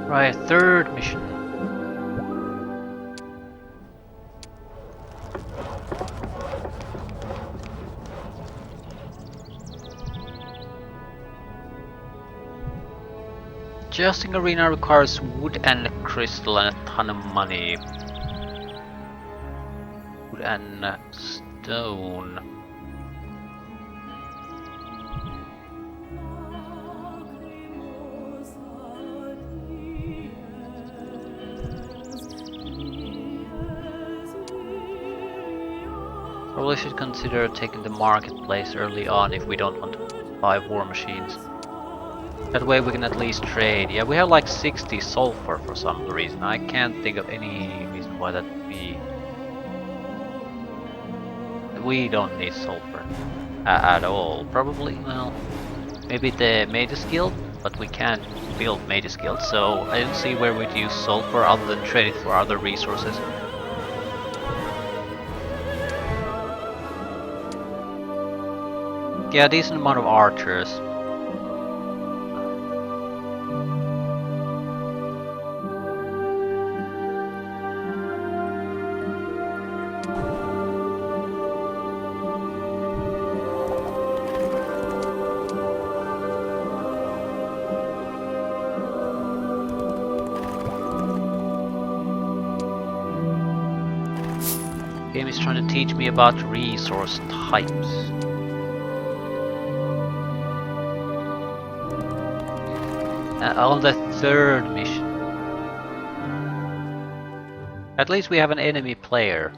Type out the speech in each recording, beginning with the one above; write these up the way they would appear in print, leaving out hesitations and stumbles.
Right, third mission. Adjusting arena requires wood and crystal and a ton of money. Wood and stone. Probably should consider taking the marketplace early on if we don't want to buy war machines. That way we can at least trade. Yeah, we have like 60 sulfur for some reason. I can't think of any reason why that would be. We don't need sulfur at all. Probably, well, maybe the Mages Guild, but we can't build Mages Guild, so I don't see where we'd use sulfur other than trade it for other resources. Yeah, decent amount of archers. Game is trying to teach me about resource types. On the third mission. At least we have an enemy player.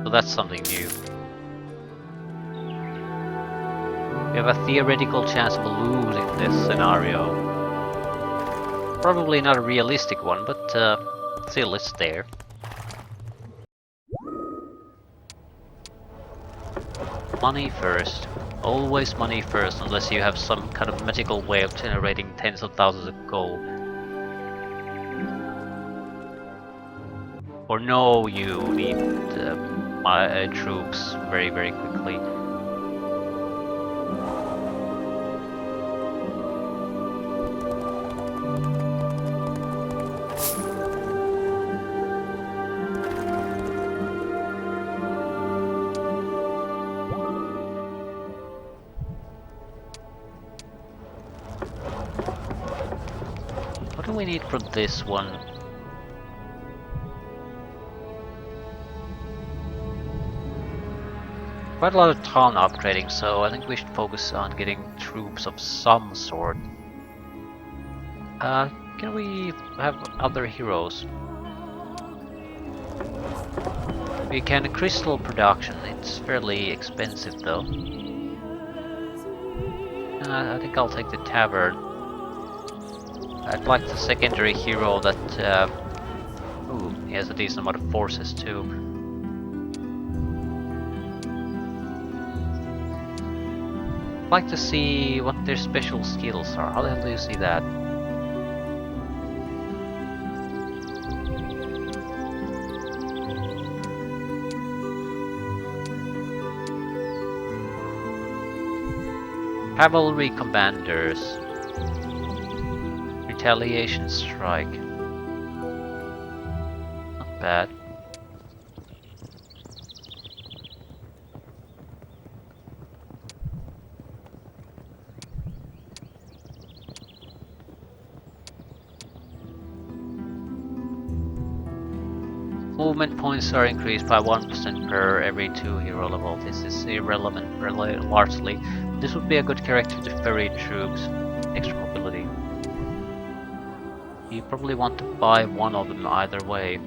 So that's something new. We have a theoretical chance of losing this scenario. Probably not a realistic one, but still it's there. Money first. Always money first, unless you have some kind of magical way of generating tens of thousands of gold. Or no, you need my troops very, very quickly. What do we need for this one? Quite a lot of town upgrading, so I think we should focus on getting troops of some sort. Can we have other heroes? We can crystal production, it's fairly expensive though. I think I'll take the tavern. I'd like the secondary hero that... ooh, he has a decent amount of forces too. I'd like to see what their special skills are. How the hell do you see that? Cavalry commanders. Retaliation strike. Not bad. Movement points are increased by 1% per every 2 hero level. This is irrelevant largely. This would be a good character to ferry troops. Extra mobility. You probably want to buy one of them either way.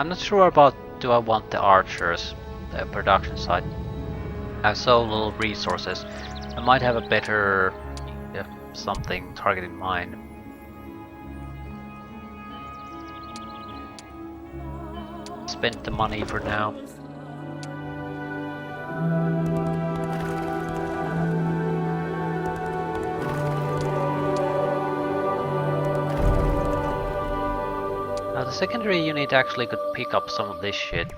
I'm not sure about do I want the archers. the production side. I have so little resources. I might have a better something target in mind. Spend the money for now. Now the secondary unit actually could pick up some of this shit.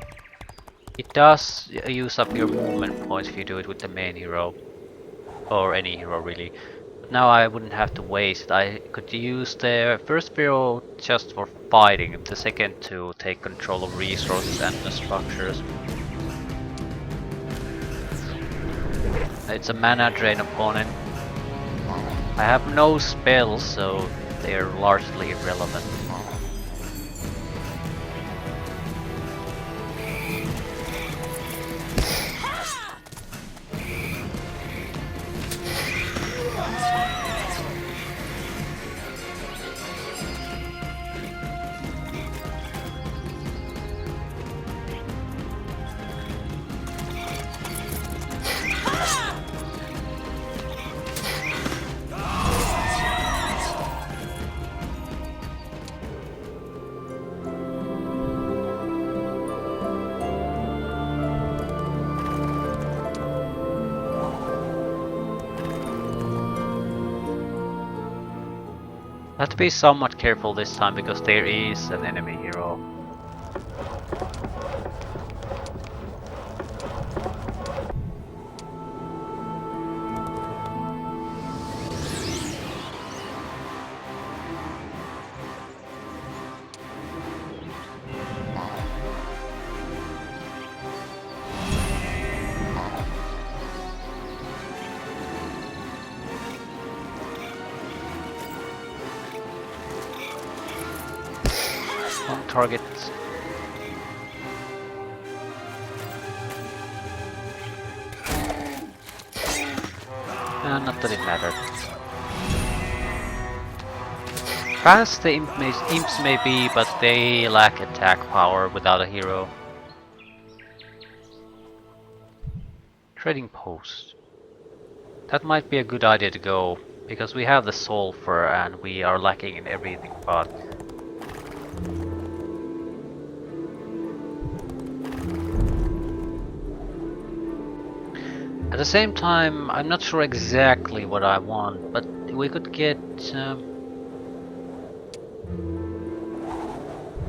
It does use up your movement points if you do it with the main hero. Or any hero really. But now I wouldn't have to waste. I could use the first hero just for fighting, the second to take control of resources and the structures. It's a mana drain opponent. I have no spells, so they are largely irrelevant. I have to be somewhat careful this time because there is an enemy hero. On target. Not that it mattered. Fast the imps may be, but they lack attack power without a hero. Trading post. That might be a good idea to go, because we have the sulfur and we are lacking in everything but. At the same time, I'm not sure exactly what I want, but we could get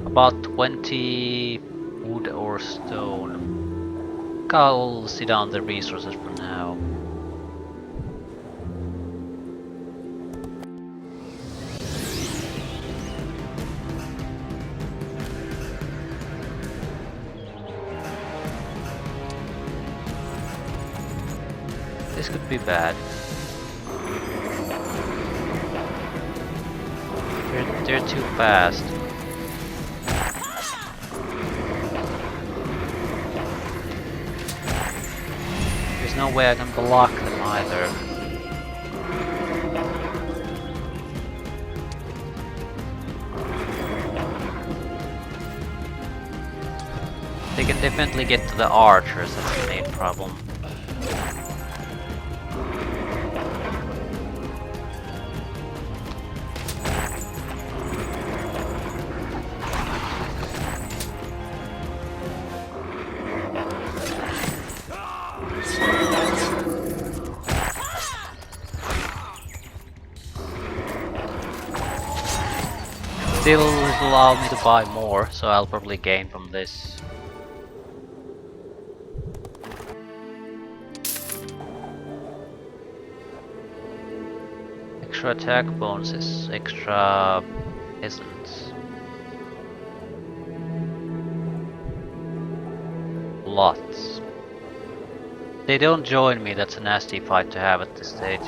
about 20 wood or stone. I'll sit down the resources for now. This could be bad. They're too fast. There's no way I can block them either. They can definitely get to the archers, that's the main problem. Still will allow me to buy more, so I'll probably gain from this. Extra attack bonuses, extra peasants. Lots. They don't join me, that's a nasty fight to have at this stage.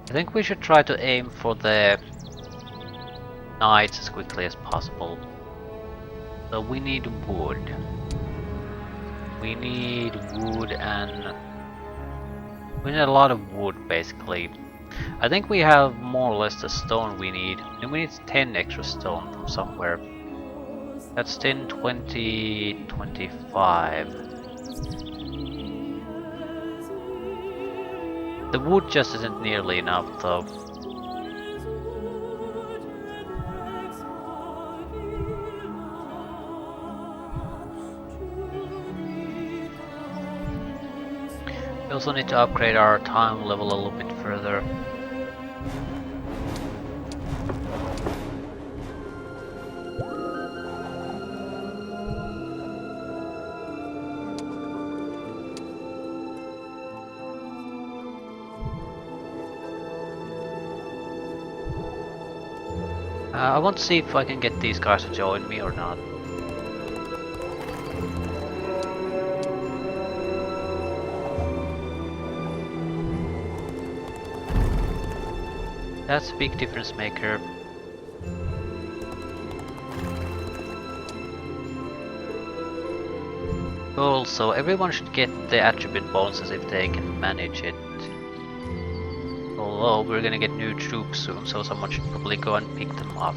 I think we should try to aim for the nights as quickly as possible. So we need wood. We need wood and we need a lot of wood basically. I think we have more or less the stone we need. And we need 10 extra stone from somewhere. That's 10, 20, 25. The wood just isn't nearly enough though. We also need to upgrade our time level a little bit further. I want to see if I can get these guys to join me or not. That's a big difference maker. Also, everyone should get the attribute bonuses if they can manage it. Although we're gonna get new troops soon, so someone should probably go and pick them up.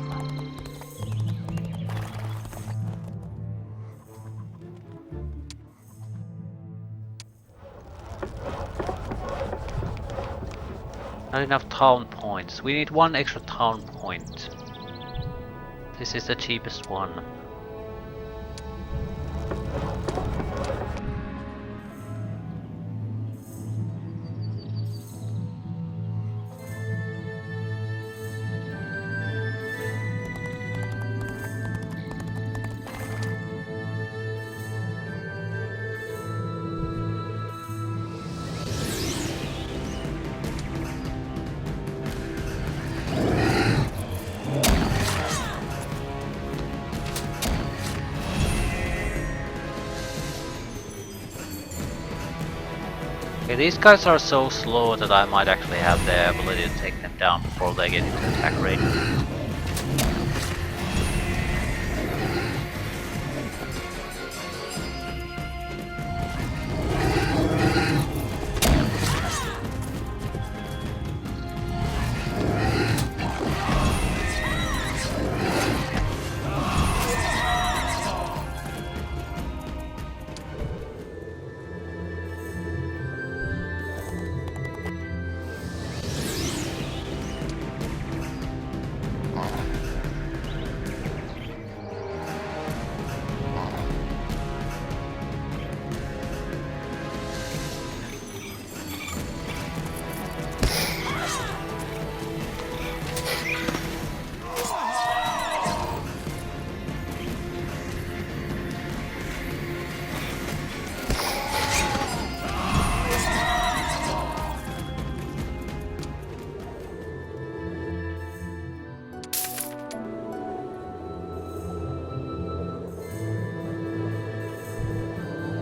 Not enough town points. We need one extra town point. This is the cheapest one. Okay, these guys are so slow that I might actually have the ability to take them down before they get into attack range.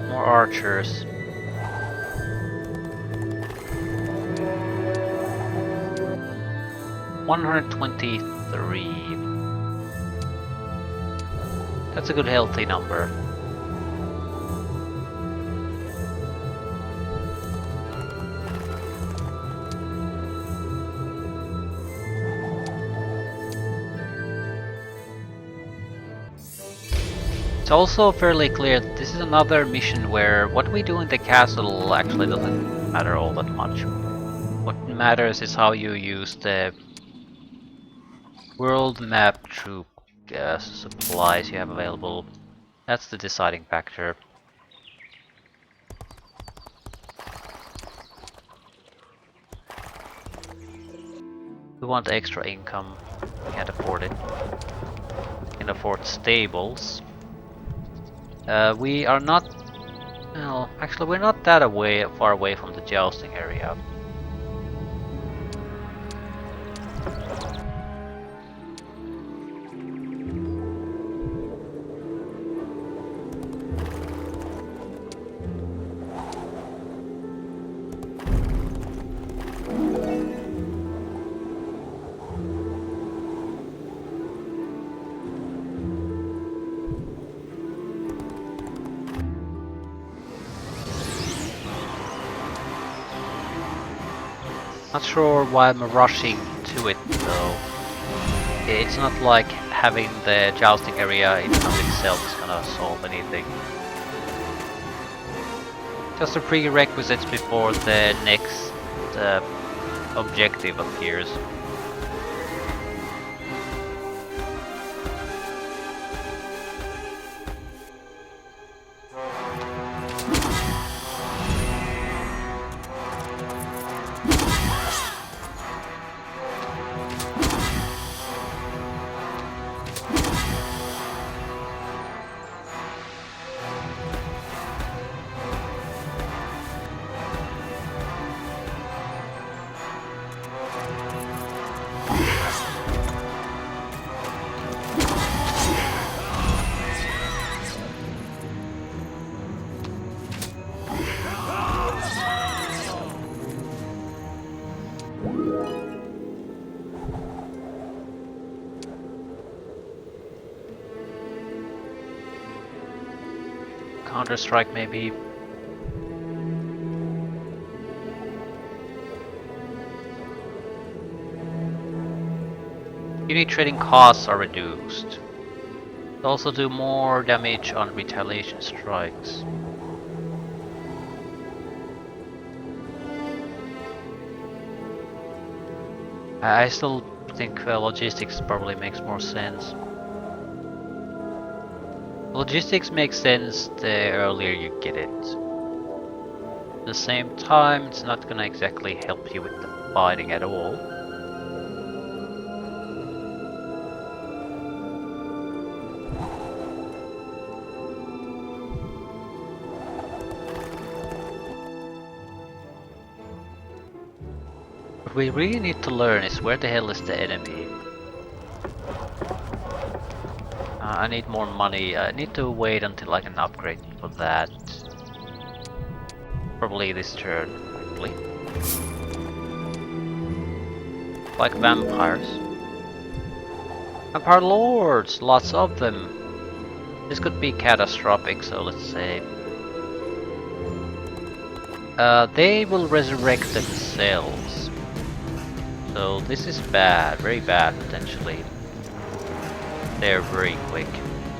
More archers. $123. That's a good healthy number. It's also fairly clear that this is another mission where what we do in the castle actually doesn't matter all that much. What matters is how you use the world map troop supplies you have available. That's the deciding factor. We want extra income. We can't afford it. We can afford stables. We are not... Well, actually we're not that far away from the jousting area. Not sure why I'm rushing to it though. It's not like having the jousting area in and of itself is gonna solve anything. Just the prerequisites before the next objective appears. Counter-Strike maybe. Unit trading costs are reduced. They also do more damage on retaliation strikes. I still think logistics probably makes more sense. Logistics makes sense the earlier you get it. At the same time, it's not gonna exactly help you with the fighting at all. What we really need to learn is where the hell is the enemy. I need more money. I need to wait until I can upgrade for that. Probably this turn, actually. Like vampires. Vampire lords! Lots of them! This could be catastrophic, so let's say. They will resurrect themselves. So this is bad, very bad potentially. They're very quick.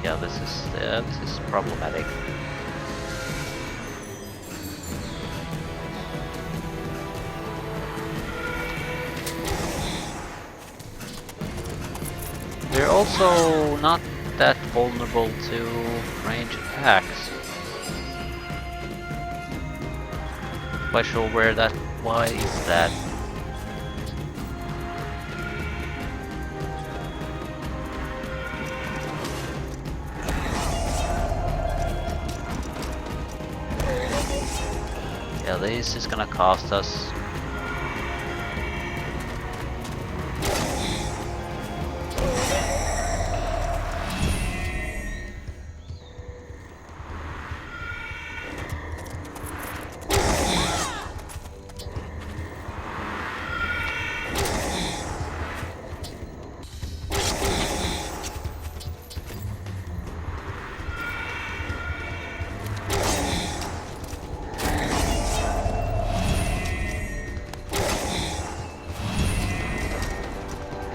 Yeah, this is problematic. They're also not that vulnerable to range attacks. Quite sure where that. Why is that? Yeah, this is gonna cost us.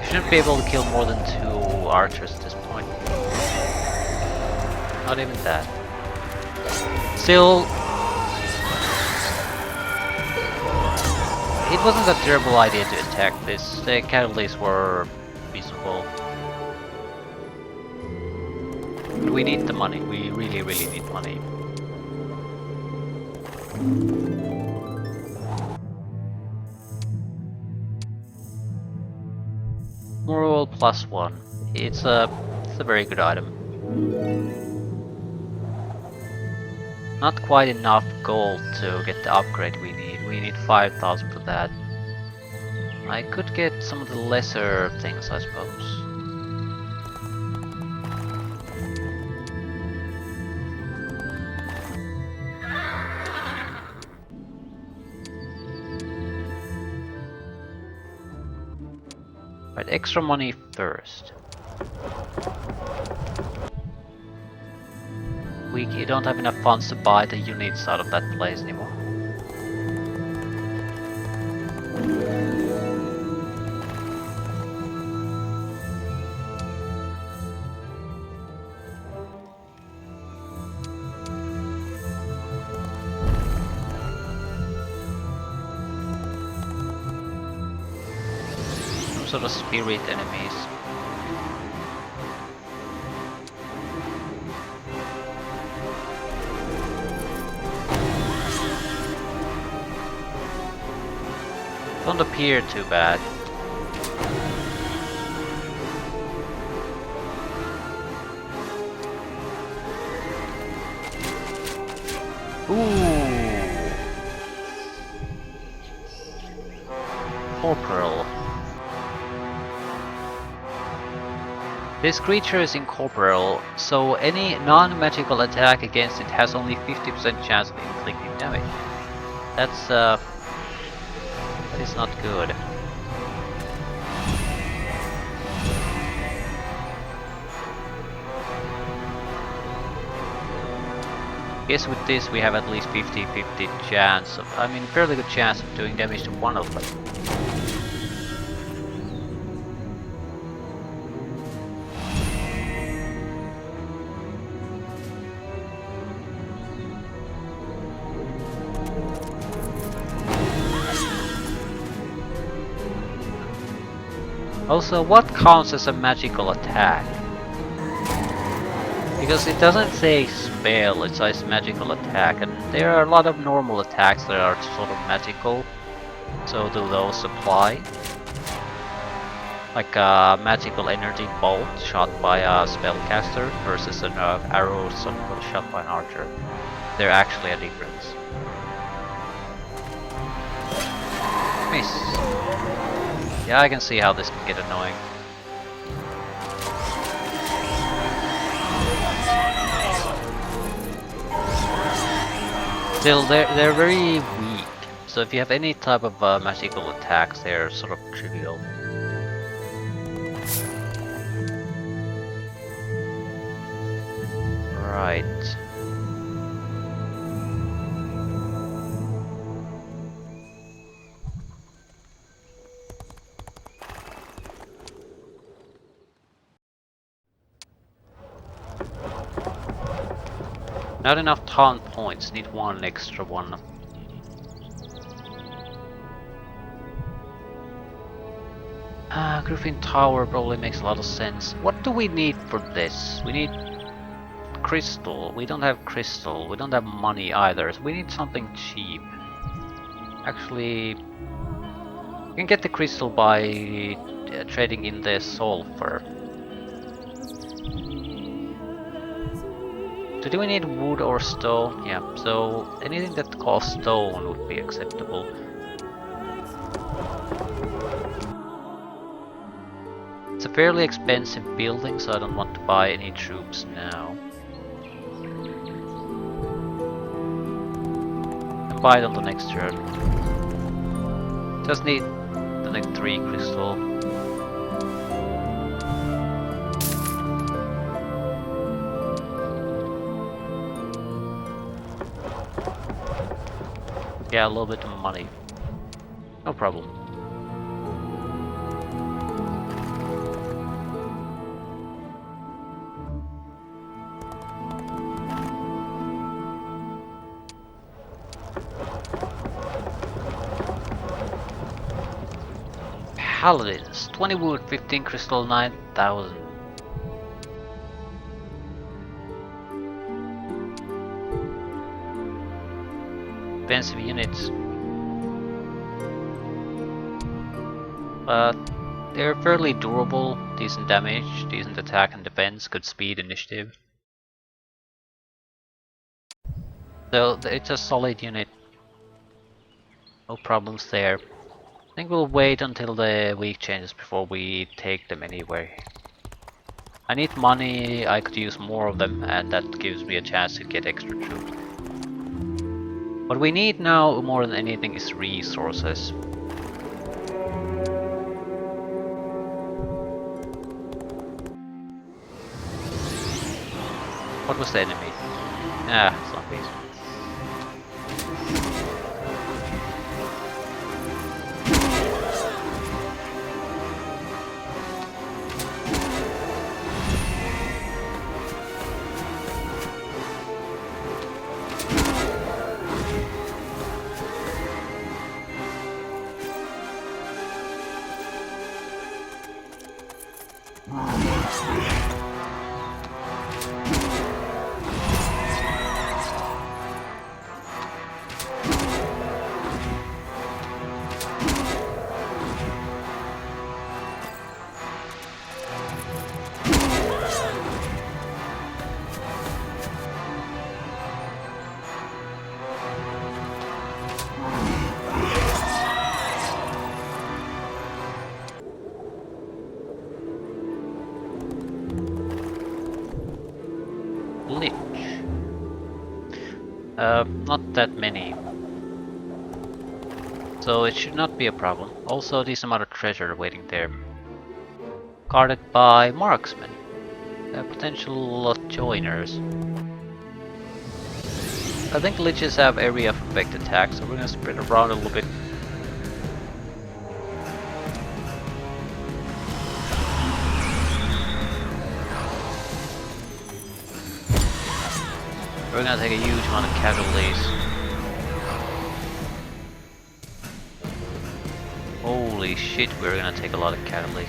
Shouldn't be able to kill more than 2 archers at this point. Not even that. Still, it wasn't a terrible idea to attack this. The catalysts were reasonable. But we need the money. We really, really need money. Moral +1. It's a very good item. Not quite enough gold to get the upgrade we need. We need 5,000 for that. I could get some of the lesser things, I suppose. Right, extra money first. We don't have enough funds to buy the units out of that place anymore. sort of spirit enemies. Don't appear too bad. Ooh. Corporal. This creature is incorporeal, so any non-magical attack against it has only 50% chance of inflicting damage. That is not good. Guess with this we have at least 50-50 chance of, I mean, fairly good chance of doing damage to one of them. Also, what counts as a magical attack? Because it doesn't say spell, it says magical attack, and there are a lot of normal attacks that are sort of magical. So do those apply? Like a magical energy bolt shot by a spellcaster versus an arrow shot by an archer. They're actually a difference. Miss. Yeah, I can see how this can get annoying. Still, they're very weak. So if you have any type of magical attacks, they're sort of trivial. Right. Not enough taunt points, need one extra one. Griffin Tower probably makes a lot of sense. What do we need for this? We need crystal. We don't have crystal. We don't have money either. So we need something cheap. Actually, we can get the crystal by trading in the sulfur. So do we need wood or stone? Yeah, so anything that costs stone would be acceptable. It's a fairly expensive building, so I don't want to buy any troops now. I'll buy it on the next turn. Just need the next 3 crystal. Yeah, a little bit of money. No problem. Paladins, 20 wood, 15 crystal, 9,000. Expensive units. But they're fairly durable, decent damage, decent attack and defense, good speed, initiative. So it's a solid unit. No problems there. I think we'll wait until the week changes before we take them anywhere. I need money, I could use more of them, and that gives me a chance to get extra troops. What we need now more than anything is resources. What was the enemy? Ah, zombies. Lich. Not that many. So it should not be a problem. Also, there's some other treasure waiting there. Guarded by marksmen. Potential joiners. I think liches have area of effect attack, so we're gonna spread around a little bit. We're gonna take a huge amount of casualties. Holy shit, we're gonna take a lot of casualties.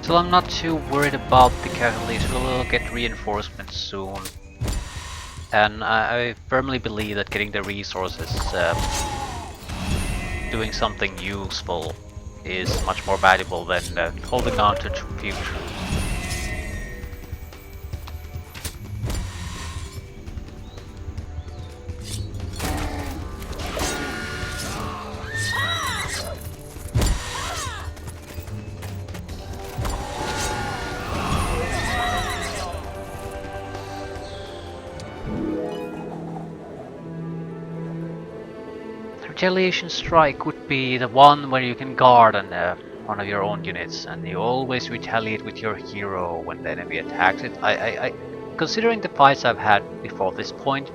So I'm not too worried about the casualties, we'll get reinforcements soon. And I firmly believe that getting the resources, doing something useful, is much more valuable than holding on to few troops. Retaliation strike would be the one where you can guard on one of your own units, and you always retaliate with your hero when the enemy attacks it. Considering the fights I've had before this point,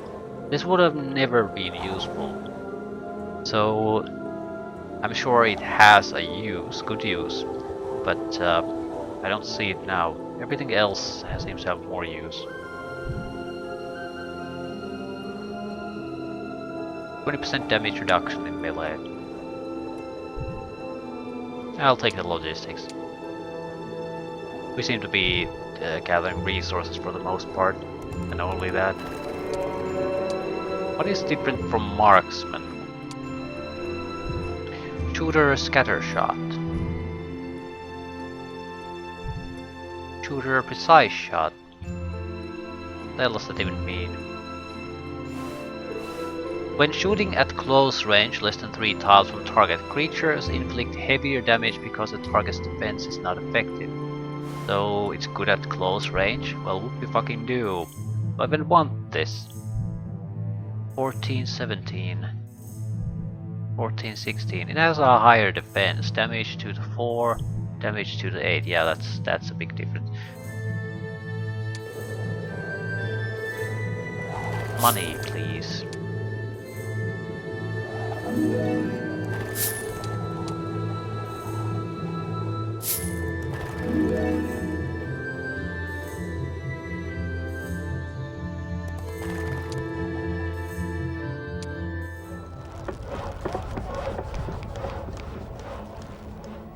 this would have never been useful. So I'm sure it has a good use, but I don't see it now. Everything else seems to have more use. 20% damage reduction in melee. I'll take the logistics. We seem to be gathering resources for the most part, and only that. What is different from marksman? Shooter scatter shot. Shooter precise shot. What the hell does that even mean? When shooting at close range, less than 3 tiles from target, creatures inflict heavier damage because the target's defense is not effective. So it's good at close range? Well, what we fucking do? I even want this. 14, 17. 14, 16. It has a higher defense. Damage to the 4, damage to the 8. Yeah, that's a big difference. Money, please.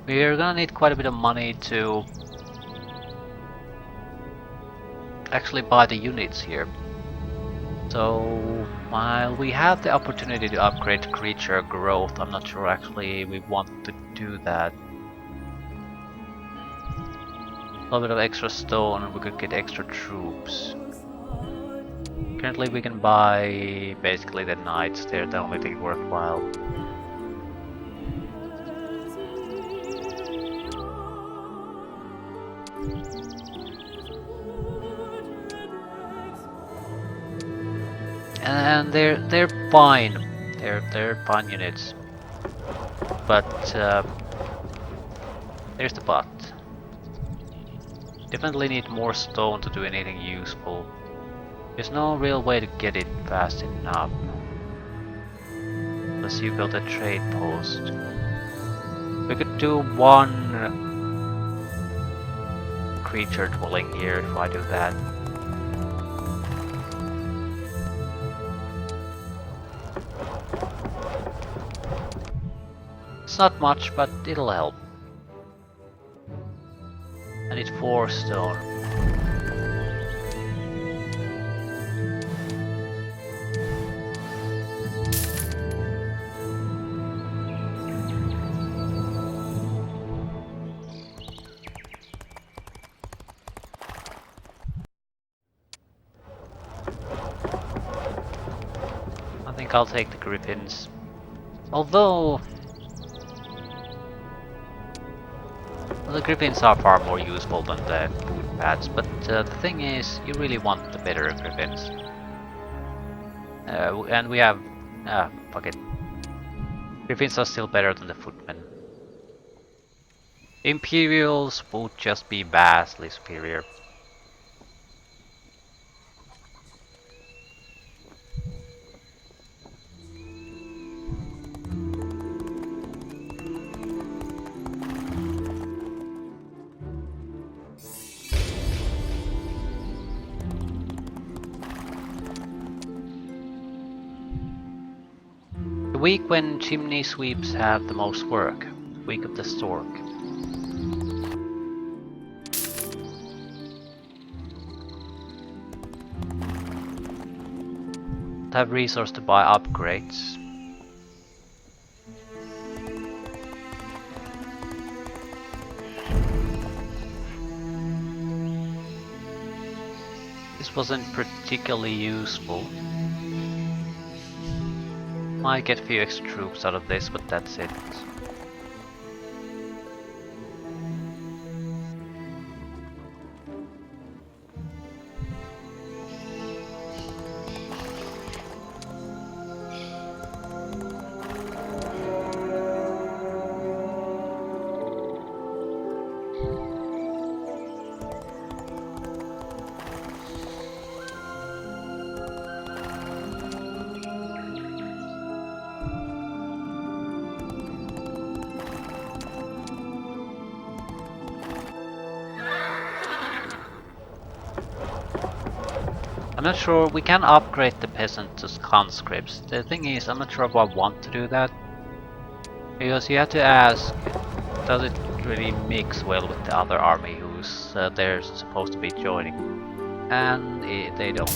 We're gonna need quite a bit of money to actually buy the units here. So while we have the opportunity to upgrade creature growth, I'm not sure actually we want to do that. A little bit of extra stone and we could get extra troops. Currently we can buy basically the knights, they're the only thing worthwhile. And they're fine. They're fine units. But there's the but. Definitely need more stone to do anything useful. There's no real way to get it fast enough. Unless you build a trade post. We could do one creature dwelling here if I do that. It's not much, but it'll help. And it's 4 stone. I think I'll take the griffins. Although the griffins are far more useful than the food pads, but the thing is, you really want the better griffins. And we have... fuck it. Griffins are still better than the footmen. Imperials would just be vastly superior. The week when chimney sweeps have the most work. Week of the stork. Have resource to buy upgrades. This wasn't particularly useful. Might get a few extra troops out of this, but that's it. I'm not sure, we can upgrade the peasant to conscripts. The thing is, I'm not sure if I want to do that. Because you have to ask, does it really mix well with the other army who's they're supposed to be joining? And they don't.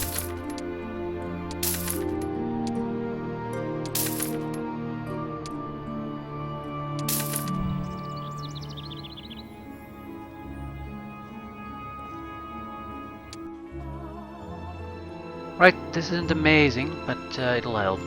Right, this isn't amazing, but it'll help.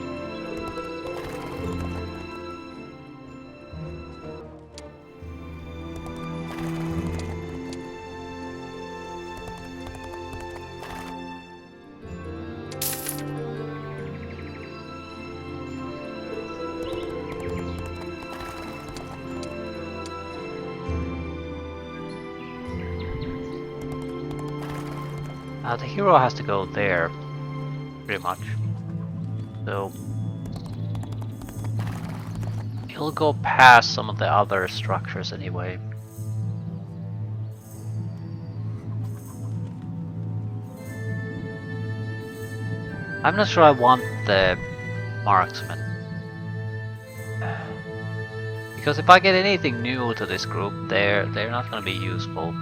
The hero has to go there. Pretty much. So he'll go past some of the other structures anyway. I'm not sure I want the marksman. Because if I get anything new to this group, they're not gonna be useful.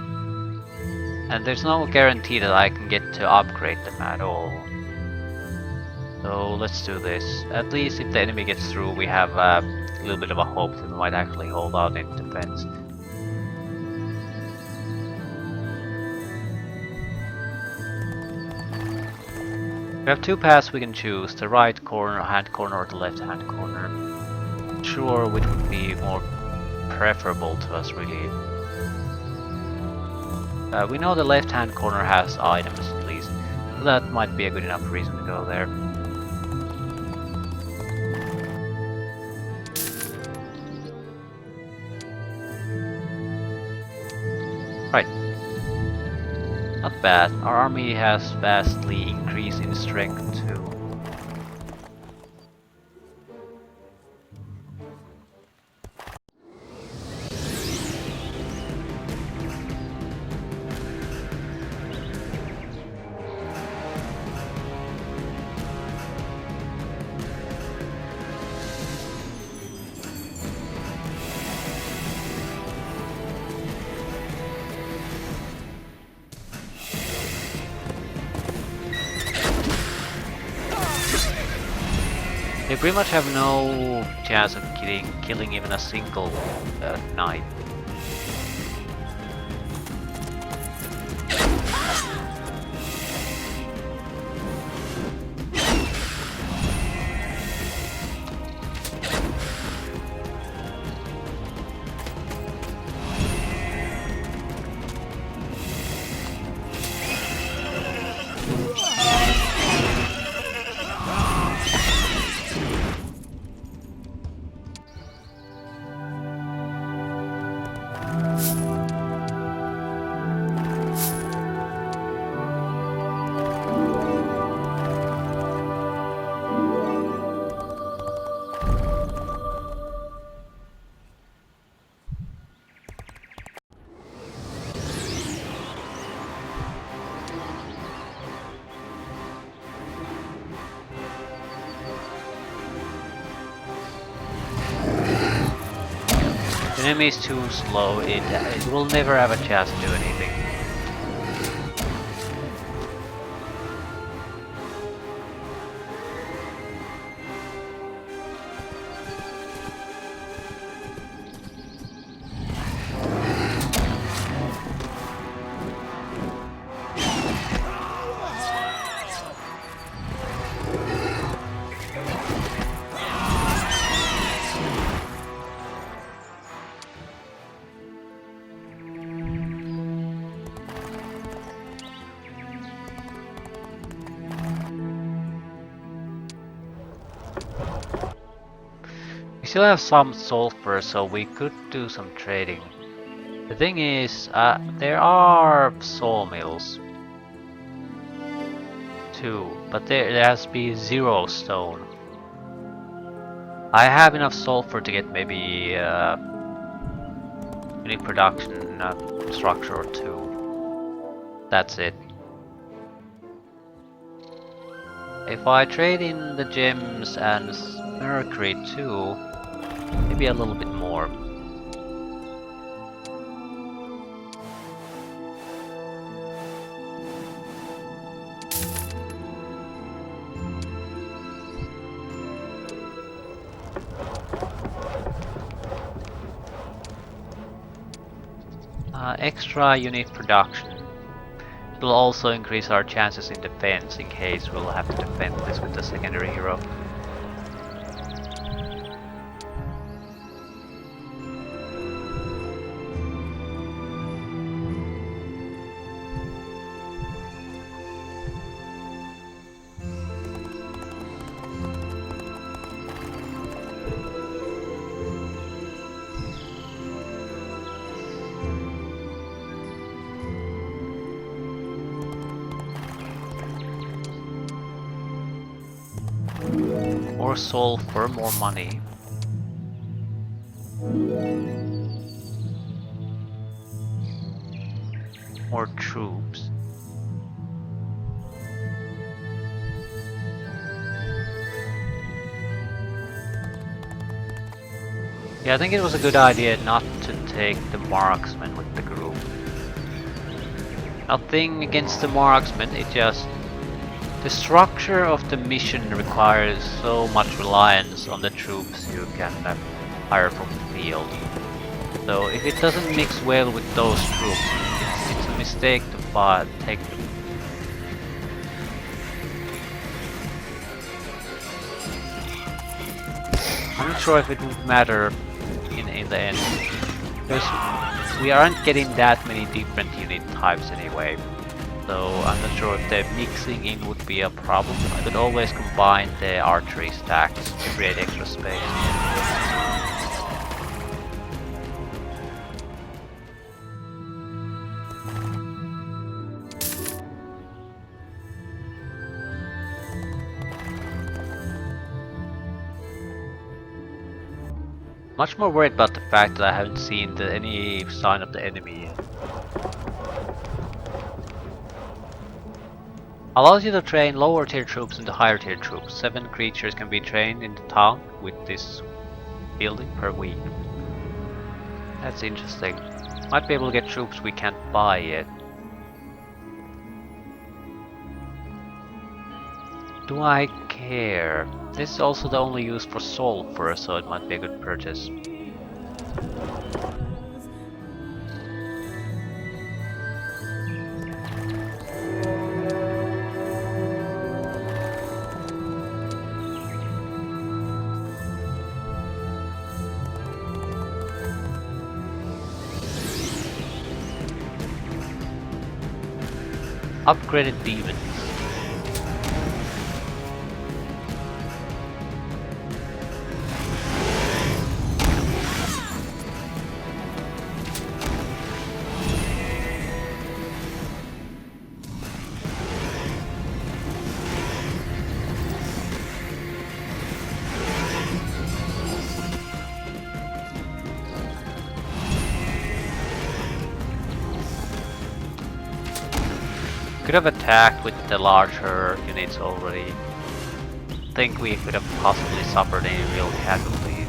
And there's no guarantee that I can get to upgrade them at all. So let's do this. At least if the enemy gets through, we have a little bit of a hope that we might actually hold out in defense. We have 2 paths we can choose, the right corner, hand corner, or the left hand corner. Not sure which would be more preferable to us really. We know the left hand corner has items at least, so that might be a good enough reason to go there. Right. Not bad. Our army has vastly increased increase in strength too. They pretty much have no chance of killing even a single knight. The enemy is too slow, it will never have a chance to do anything. We still have some sulfur, so we could do some trading. The thing is, there are sawmills too, but there has to be 0 stone. I have enough sulfur to get maybe any production structure or 2. That's it. If I trade in the gems and mercury too, maybe a little bit more. Extra unit production. It will also increase our chances in defense in case we'll have to defend this with the secondary hero. More sulfur, more money. More troops. Yeah, I think it was a good idea not to take the marksman with the group. Nothing against the marksman, it just... The structure of the mission requires so much reliance on the troops you can hire from the field. So if it doesn't mix well with those troops, it's a mistake to take them. I'm not sure if it would matter in the end, because we aren't getting that many different unit types anyway. So I'm not sure if the mixing in would be a problem. I could always combine the archery stacks to create extra space. Much more worried about the fact that I haven't seen any sign of the enemy yet. Allows you to train lower tier troops into higher tier troops. 7 creatures can be trained in the town with this building per week. That's interesting. Might be able to get troops we can't buy yet. Do I care? This is also the only use for sulfur, so it might be a good purchase. Upgraded demons. Could have attacked with the larger units already. Think we could have possibly suffered any real casualties.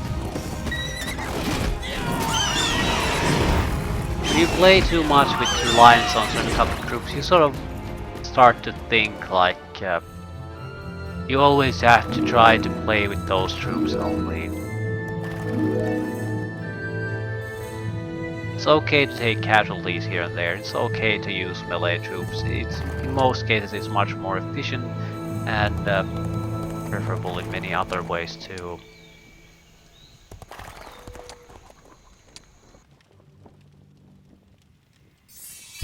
If you play too much with reliance on certain type of troops, you sort of start to think like you always have to try to play with those troops only. It's okay to take casualties here and there, it's okay to use melee troops, in most cases it's much more efficient and preferable in many other ways too.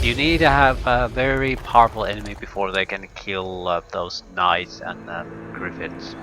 You need to have a very powerful enemy before they can kill those knights and griffins.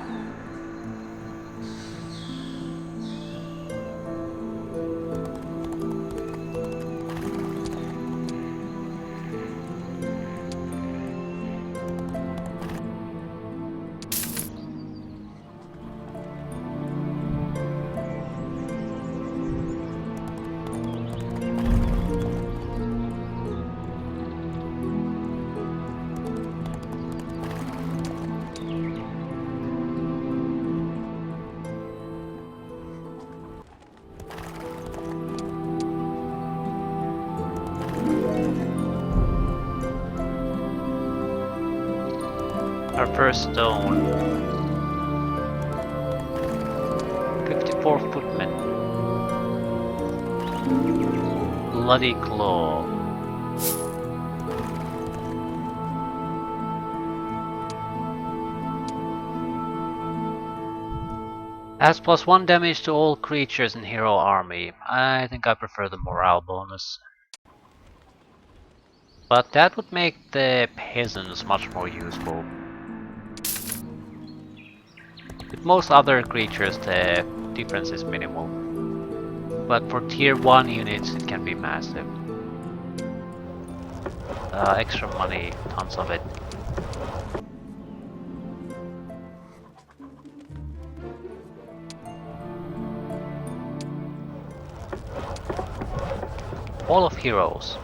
Our first stone. 54 footmen. Bloody claw. Adds +1 damage to all creatures in hero army. I think I prefer the morale bonus. But that would make the peasants much more useful. With most other creatures the difference is minimal. But for tier 1 units it can be massive. Extra money, tons of it. Wall of Heroes.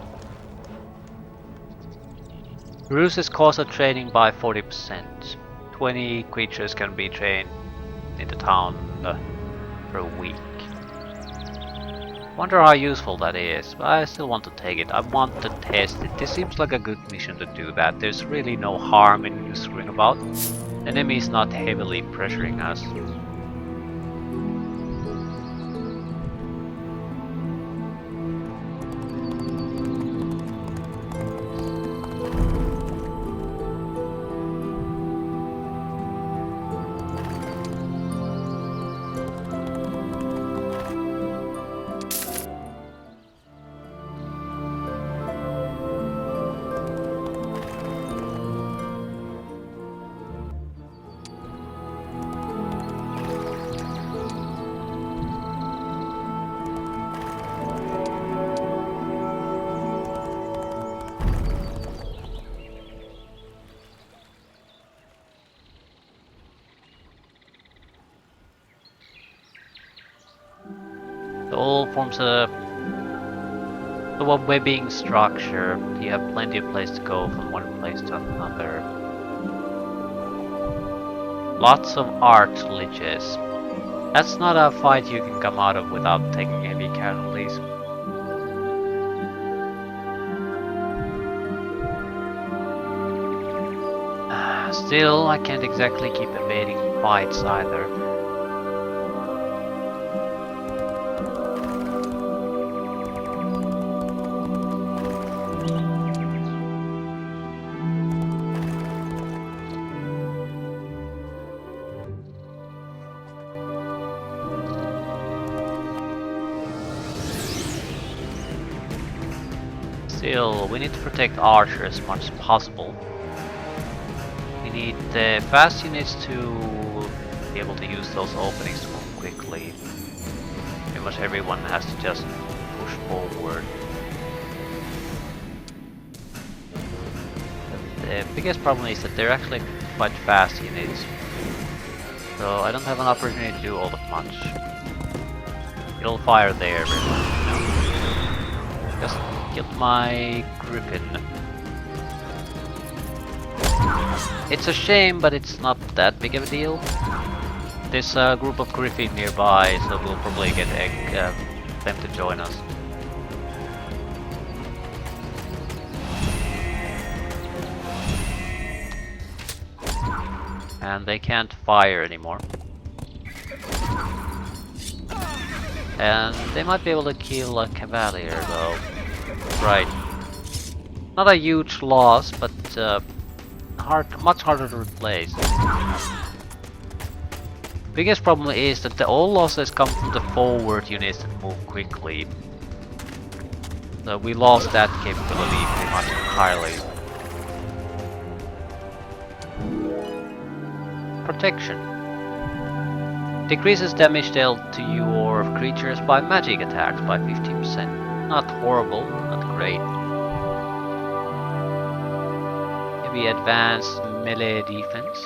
Reduces cost of training by 40%. 20 creatures can be trained in the town per week. Wonder how useful that is, but I still want to take it. I want to test it. This seems like a good mission to do that. There's really no harm in just screwing about. The enemy is not heavily pressuring us. It all forms a sort of webbing structure. You have plenty of place to go from one place to another. Lots of art liches. That's not a fight you can come out of without taking heavy casualties. Still, I can't exactly keep evading fights either. Still, we need to protect Archer as much as possible. We need fast units to be able to use those openings to move quickly. Pretty much everyone has to just push forward. But the biggest problem is that they're actually quite fast units. So I don't have an opportunity to do all that much. It'll fire there very much. No. Just killed my Griffin. It's a shame, but it's not that big of a deal. There's a group of Griffin nearby, so we'll probably get them to join us. And they can't fire anymore. And they might be able to kill a Cavalier though. Right. Not a huge loss, but much harder to replace. Biggest problem is that all losses come from the forward units that move quickly. So we lost that capability pretty much entirely. Protection. Decreases damage dealt to your creatures by magic attacks by 15%. Not horrible, not great. Maybe advanced melee defense.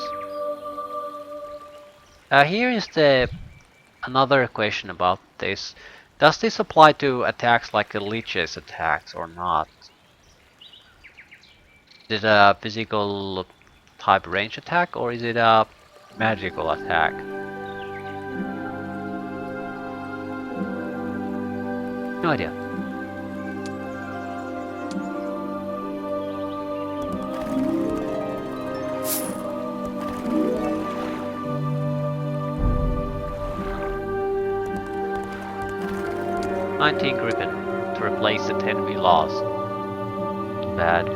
Here is another question about this. Does this apply to attacks like the Lich's attacks or not? Is it a physical type range attack or is it a magical attack? No idea. $19 Griffin to replace the 10 we lost. Bad.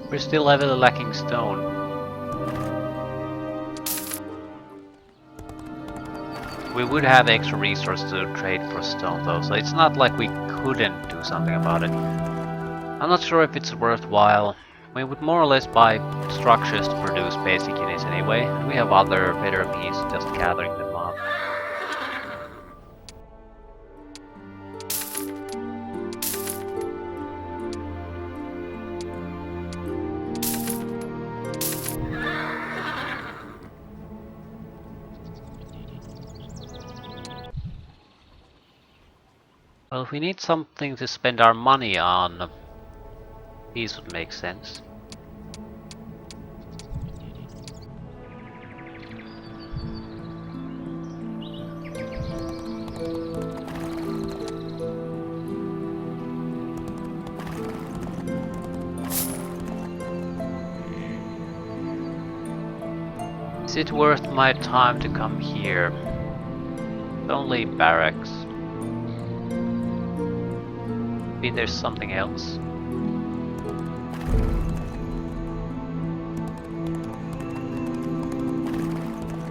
We're still heavily lacking stone. We would have extra resources to trade for stone though, so it's not like we couldn't do something about it. I'm not sure if it's worthwhile. We would more or less buy structures to produce basic units anyway. We have other better means of just gathering them up. Well, if we need something to spend our money on, these would make sense. Is it worth my time to come here? It's only barracks. Maybe there's something else. A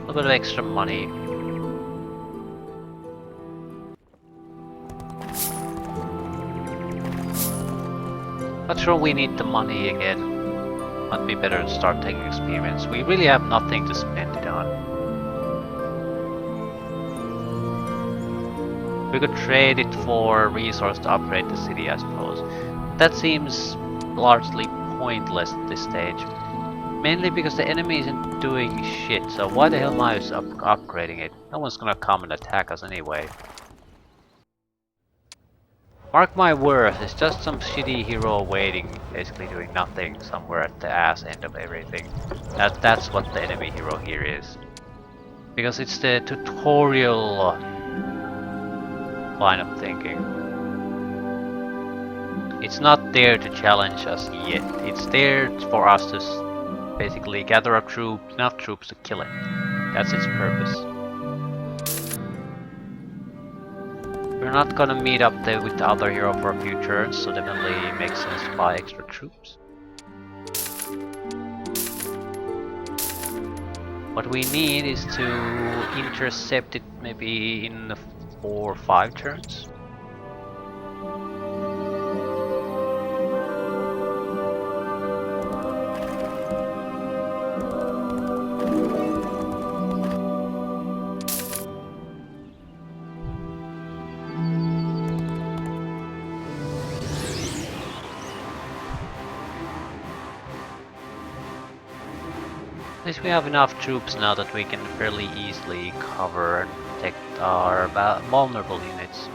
little bit of extra money. Not sure we need the money again. Might be better to start taking experience. We really have nothing to spend it on. We could trade it for resource to upgrade the city, I suppose. That seems largely pointless at this stage. Mainly because the enemy isn't doing shit, so why the hell am I upgrading it? No one's gonna come and attack us anyway. Mark my words, it's just some shitty hero waiting, basically doing nothing somewhere at the ass end of everything. That's what the enemy hero here is. Because it's the tutorial line of thinking. It's not there to challenge us yet. It's there for us to basically gather up troops, enough troops to kill it. That's its purpose. We're not gonna meet up there with the other hero for a few turns, so definitely makes sense to buy extra troops. What we need is to intercept it maybe in 4 or 5 turns. At least we have enough troops now that we can fairly easily cover and protect our vulnerable units.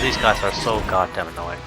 These guys are so goddamn annoying.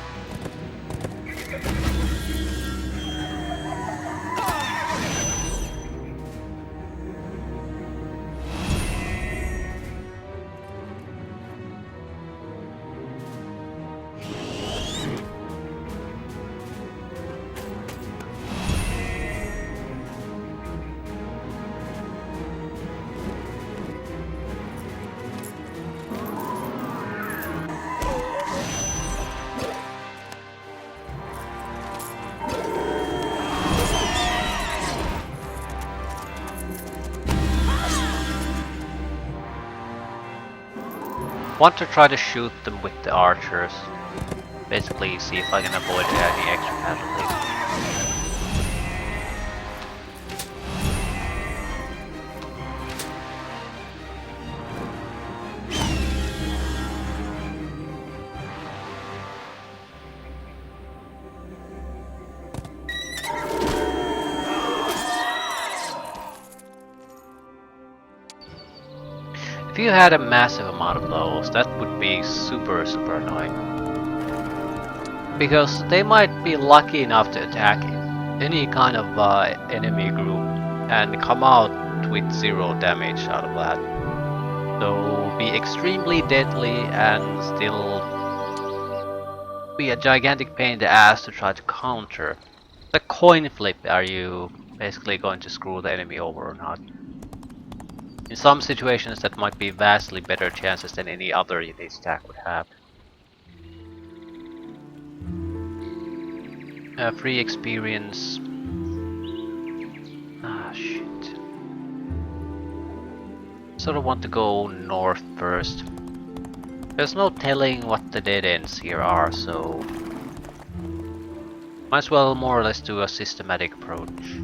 Want to try to shoot them with the archers. Basically see if I can avoid any extra casualties. If you had a massive amount of those, that would be super annoying. Because they might be lucky enough to attack any kind of enemy group and come out with 0 damage out of that. So be extremely deadly and still be a gigantic pain in the ass to try to counter. The coin flip, are you basically going to screw the enemy over or not? In some situations that might be vastly better chances than any other unit stack would have. Free experience. Ah, shit. Sort of want to go north first. There's no telling what the dead ends here are, so might as well more or less do a systematic approach.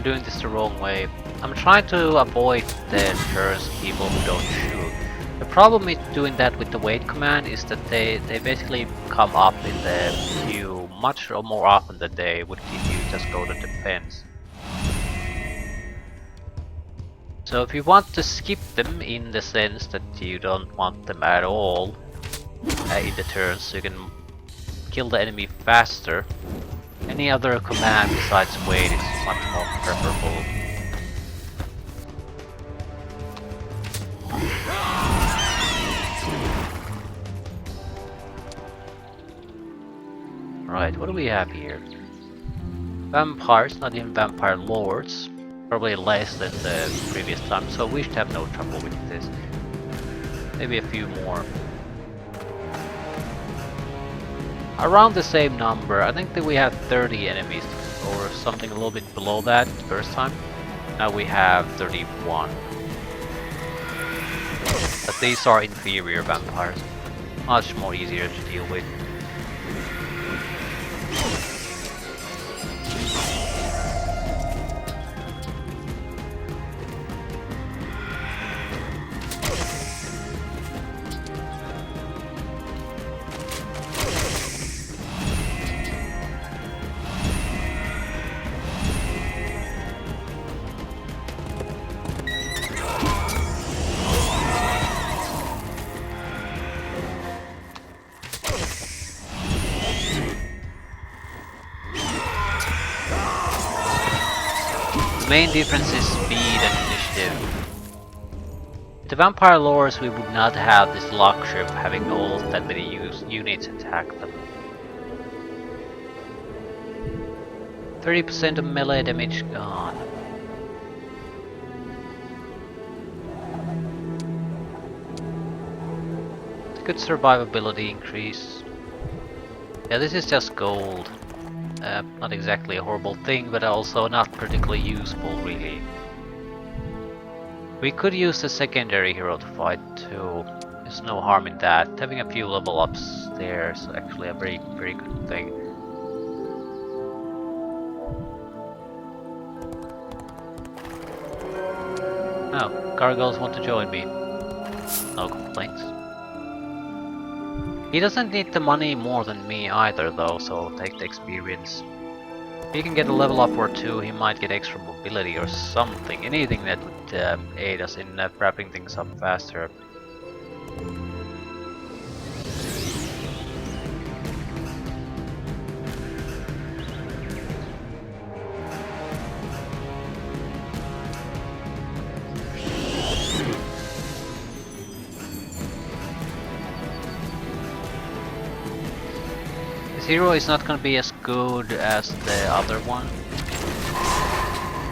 I'm doing this the wrong way. I'm trying to avoid the turns people who don't shoot. The problem with doing that with the wait command is that they basically come up in the queue much or more often than they would if you just go to defense. So if you want to skip them in the sense that you don't want them at all in the turns, so you can kill the enemy faster, any other command besides wait is much more preferable. Right, what do we have here? Vampires, not even vampire lords. Probably less than the previous time, so we should have no trouble with this. Maybe a few more. Around the same number, I think that we had 30 enemies or something a little bit below that the first time. Now we have 31. But these are inferior vampires. Much more easier to deal with. The main difference is speed and initiative. With the vampire lords we would not have this luxury of having all that many units attack them. 30% of melee damage gone. It's a good survivability increase. Yeah, this is just gold. Not exactly a horrible thing, but also not particularly useful, really. We could use the secondary hero to fight too. There's no harm in that. Having a few level ups there is actually a very good thing. Oh, gargoyles want to join me. No complaints. He doesn't need the money more than me either though, so take the experience. If he can get a level up or two, he might get extra mobility or something. Anything that would aid us in wrapping things up faster. This hero is not gonna be as good as the other one,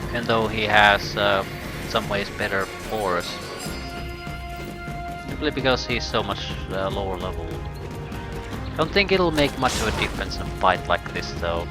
even though he has in some ways better force. Simply because he's so much lower level. Don't think it'll make much of a difference in a fight like this though.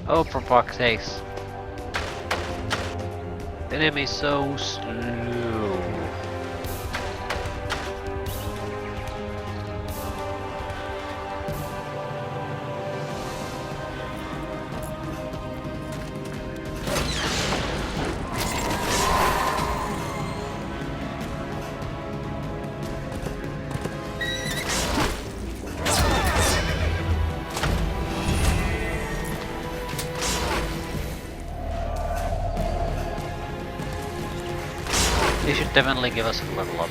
Oh, for fuck's sakes. The enemy is so slow. They should definitely give us a level up.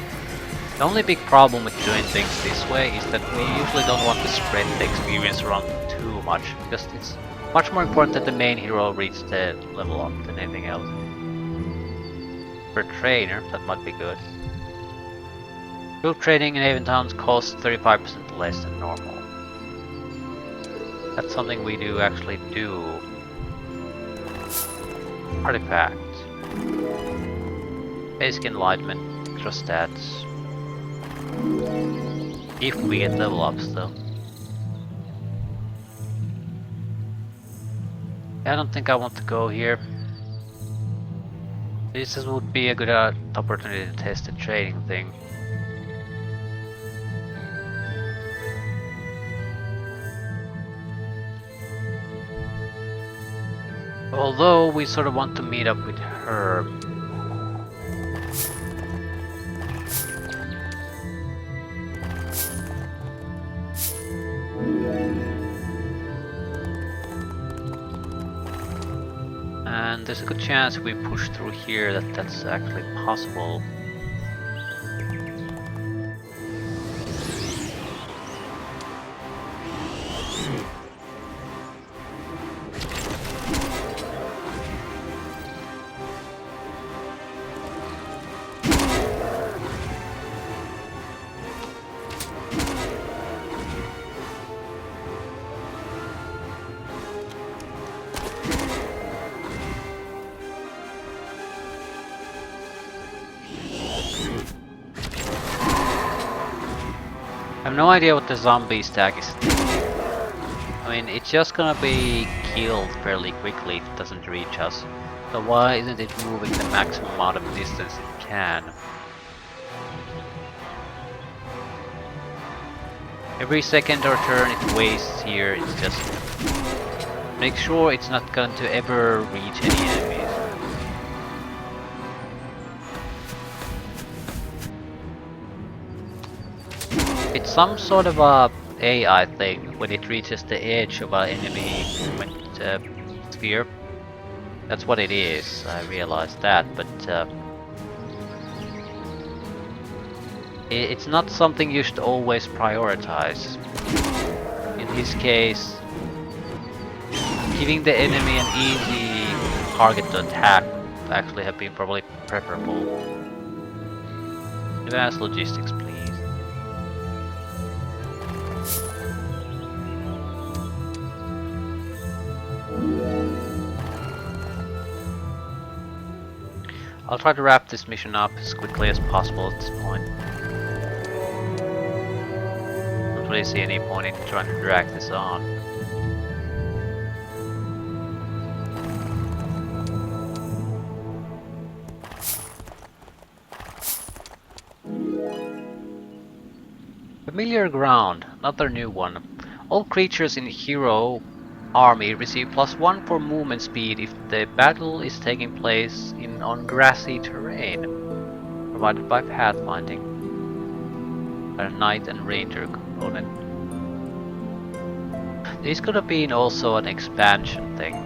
The only big problem with doing things this way is that we usually don't want to spread the experience around too much, because it's much more important that the main hero reach the level up than anything else. per trainer, that might be good. Troop training in Haven Towns costs 35% less than normal. That's something we do actually do. Artifacts. Basic enlightenment, extra stats. If we get level ups though. I don't think I want to go here. This would be a good opportunity to test the trading thing. Although we sort of want to meet up with her. And there's a good chance if we push through here that that's actually possible. I have no idea what the zombie stack is. I mean, it's just gonna be killed fairly quickly if it doesn't reach us. So why isn't it moving the maximum amount of distance it can? Every second or turn it wastes here, it's just... make sure it's not going to ever reach any enemies. It's some sort of a AI thing when it reaches the edge of an enemy movement sphere. That's what it is, I realized that, but it's not something you should always prioritize. In this case, giving the enemy an easy target to attack would actually have been probably preferable. Advanced logistics, please. I'll try to wrap this mission up as quickly as possible at this point. Don't really see any point in trying to drag this on. Familiar ground, another new one. All creatures in hero army receive +1 for movement speed if the battle is taking place on grassy terrain, provided by pathfinding. A knight and ranger component. This could have been also an expansion thing.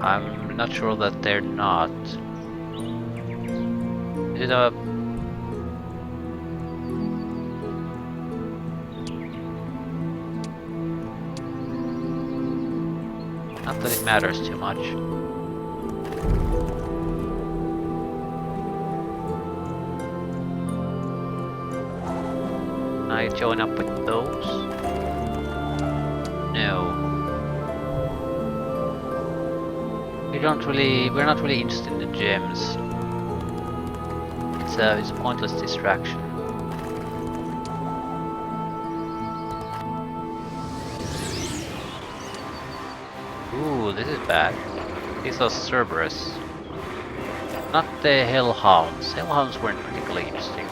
I'm not sure that they're not. Is it a... not that it matters too much. I join up with those? No. We're not really interested in the gems. It's a pointless distraction. Ooh, this is bad. These are Cerberus. Not the Hellhounds. Hellhounds weren't particularly interesting.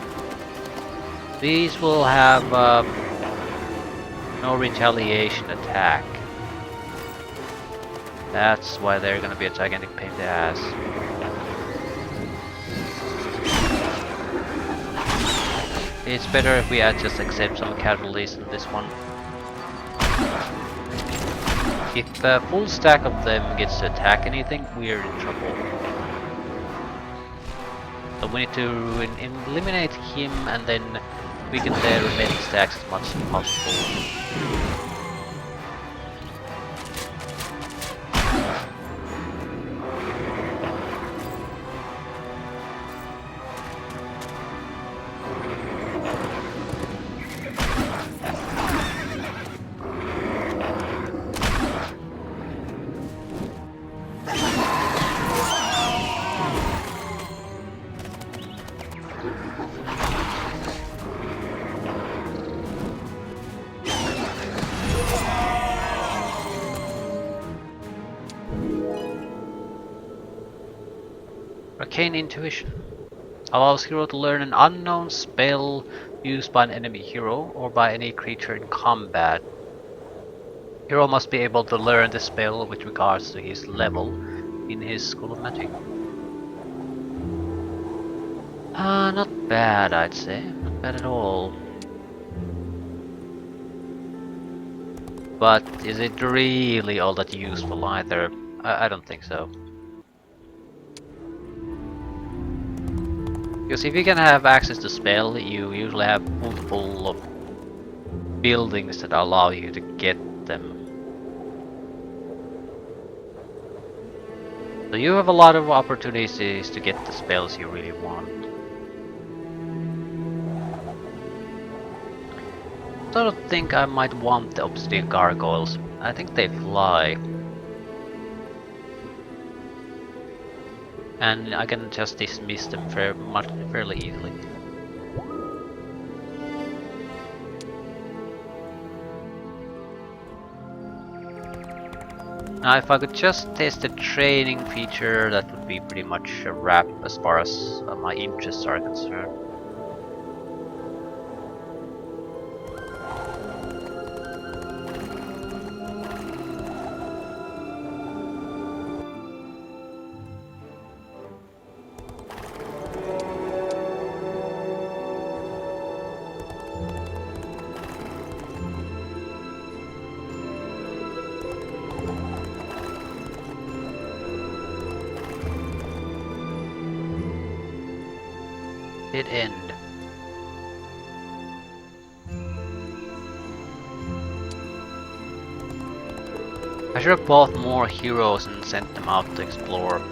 These will have no retaliation attack. That's why they're gonna be a gigantic pain in the ass. It's better if we just accept some casualties in this one. If a full stack of them gets to attack anything, we're in trouble. So we need to eliminate him and then weaken the remaining stacks as much as possible. Arcane Intuition. Allows hero to learn an unknown spell used by an enemy hero or by any creature in combat. Hero must be able to learn the spell with regards to his level in his School of Magic. Not bad, I'd say. Not bad at all. But is it really all that useful either? I don't think so. Because if you can have access to spell, you usually have multiple buildings that allow you to get them. So you have a lot of opportunities to get the spells you really want. I don't think I might want the obsidian gargoyles. I think they fly. And I can just dismiss them fairly easily. Now if I could just test the training feature, that would be pretty much a wrap as far as my interests are concerned. Did end. I should have bought more heroes and sent them out to explore.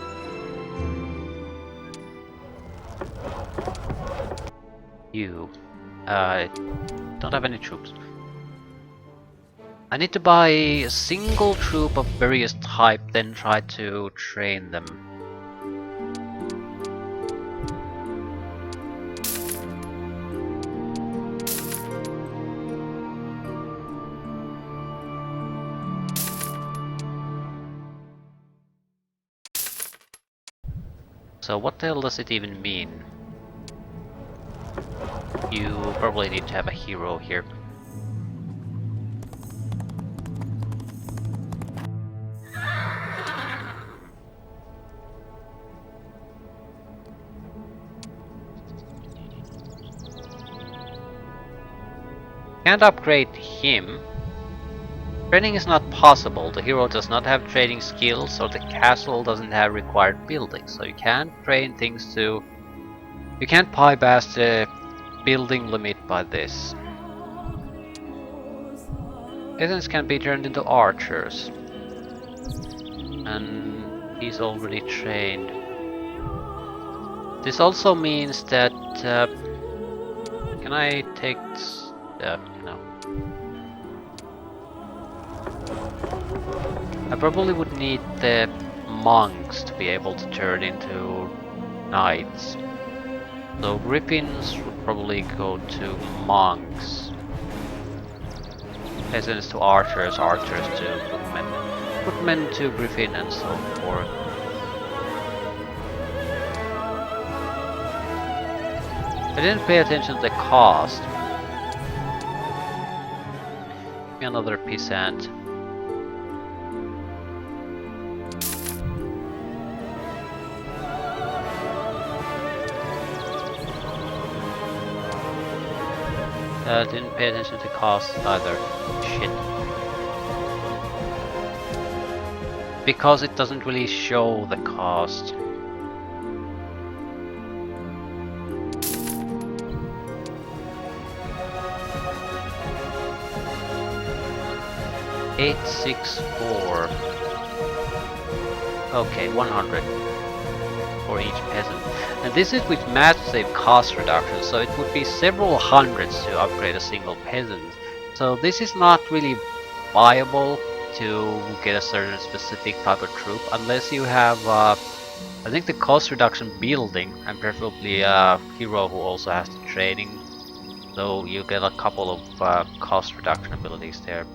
You. I don't have any troops. I need to buy a single troop of various type, then try to train them. So what the hell does it even mean? You probably need to have a hero here. Can't upgrade him. Training is not possible. The hero does not have trading skills, or the castle doesn't have required buildings. So you can't train things to... You can't bypass the building limit by this. Peasants can be turned into archers. And he's already trained. This also means that... can I take... no. I probably would need the monks to be able to turn into knights. So griffins would probably go to monks. Peasants to archers, archers to footmen. Footmen to griffin and so forth. I didn't pay attention to the cost. Give me another peasant. Didn't pay attention to cost either. Shit. Because it doesn't really show the cost. $864. Okay, 100 for each peasant. And this is with massive cost reduction, so it would be several hundreds to upgrade a single peasant. So this is not really viable to get a certain specific type of troop unless you have I think the cost reduction building, and preferably a hero who also has the training, so you get a couple of cost reduction abilities there.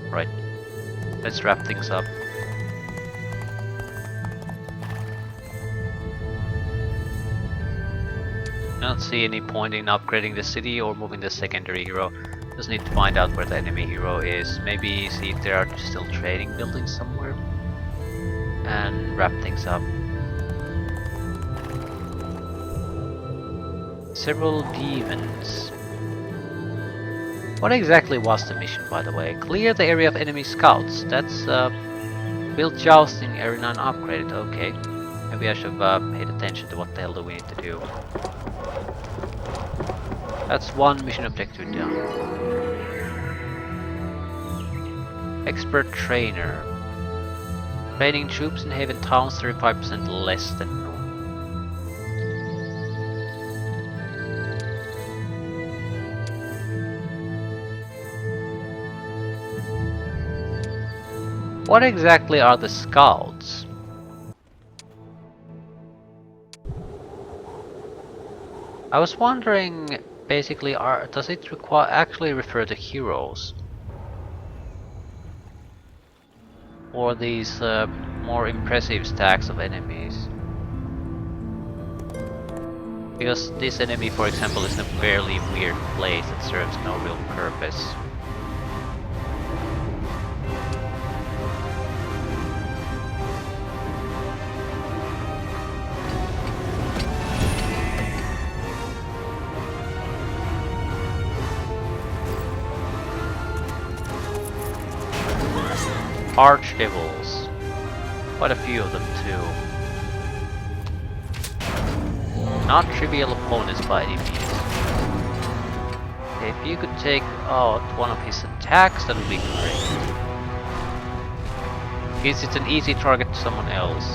Right. Let's wrap things up. I don't see any point in upgrading the city or moving the secondary hero. Just need to find out where the enemy hero is. Maybe see if there are still trading buildings somewhere. And wrap things up. Several demons. What exactly was the mission, by the way? Clear the area of enemy scouts. That's build jousting arena and upgrade it. Okay. Maybe I should have paid attention to what the hell do we need to do. That's one mission objective done. Expert trainer. Training troops in Haven towns 35% less than normal. What exactly are the scouts? I was wondering, basically, does it actually refer to heroes? Or these more impressive stacks of enemies? Because this enemy, for example, is in a fairly weird place that serves no real purpose. Archdevils. Quite a few of them too. Not trivial opponents by any means. Okay, if you could take out one of his attacks, that would be great. Because it's an easy target to someone else.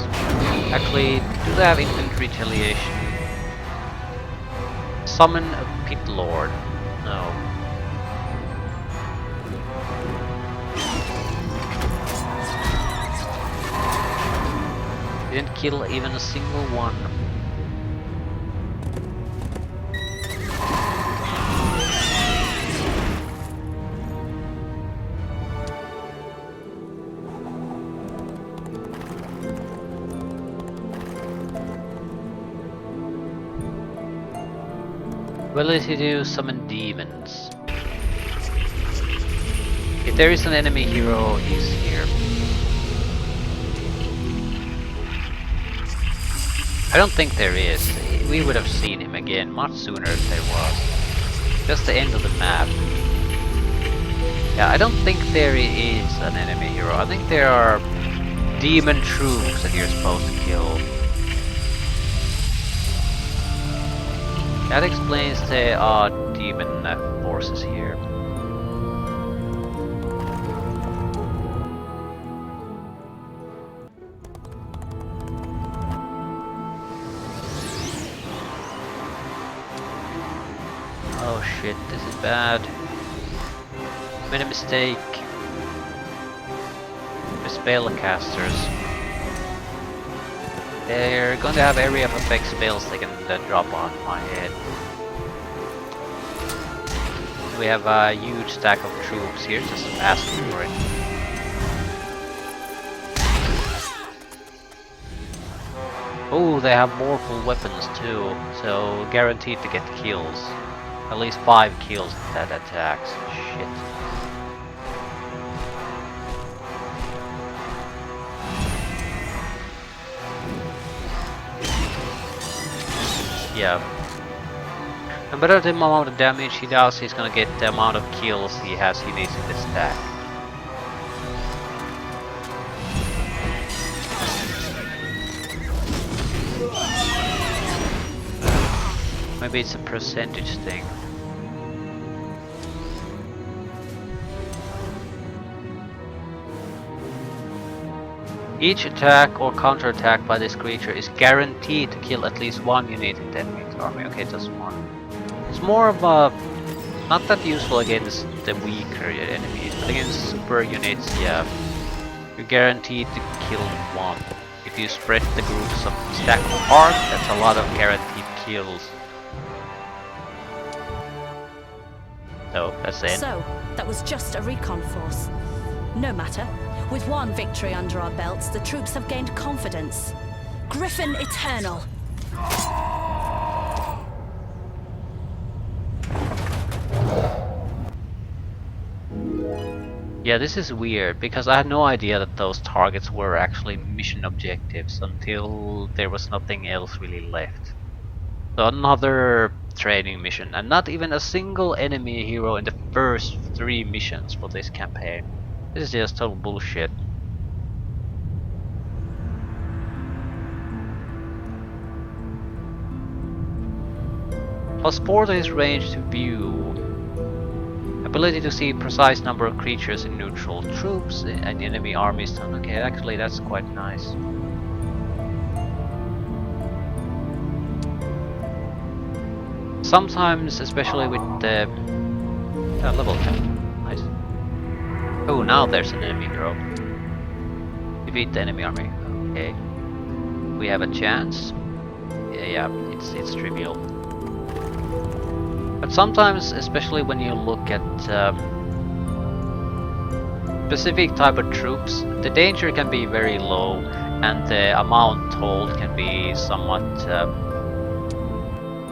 Actually, do they have infantry retaliation? Summon a pit lord. No. Didn't kill even a single one. Ability to summon demons. If there is an enemy hero, he's here. I don't think there is. We would have seen him again much sooner if there was. Just the end of the map. Yeah, I don't think there is an enemy hero. I think there are demon troops that you're supposed to kill. That explains the demon forces here. Oh shit, this is bad. Made a mistake. The spellcasters. They're going to have area of effect spells they can drop on my head. We have a huge stack of troops here, just asking for it. Oh, they have mortal weapons too, so guaranteed to get kills. At least 5 kills if that attacks. Shit. Yeah. No matter the amount of damage he does, he's gonna get the amount of kills he needs in the stack. Maybe it's a percentage thing. Each attack or counterattack by this creature is guaranteed to kill at least one unit in the enemy's army. Okay, just one. It's more of a... not that useful against the weaker enemies, but against super units, yeah. You're guaranteed to kill one. If you spread the groups of stack apart, that's a lot of guaranteed kills. So, that's it. So, that was just a recon force. No matter. With one victory under our belts, the troops have gained confidence. Griffin Eternal. Yeah, this is weird, because I had no idea that those targets were actually mission objectives until there was nothing else really left. So another training mission, and not even a single enemy hero in the first 3 missions for this campaign. This is just total bullshit. +4 to his range to view. Ability to see precise number of creatures in neutral troops and enemy armies. Okay, actually that's quite nice. Sometimes, especially with the level 10. Nice. Oh, now there's an enemy hero. Defeat the enemy army. Okay. We have a chance. Yeah, it's trivial. But sometimes, especially when you look at specific type of troops, the danger can be very low, and the amount told can be somewhat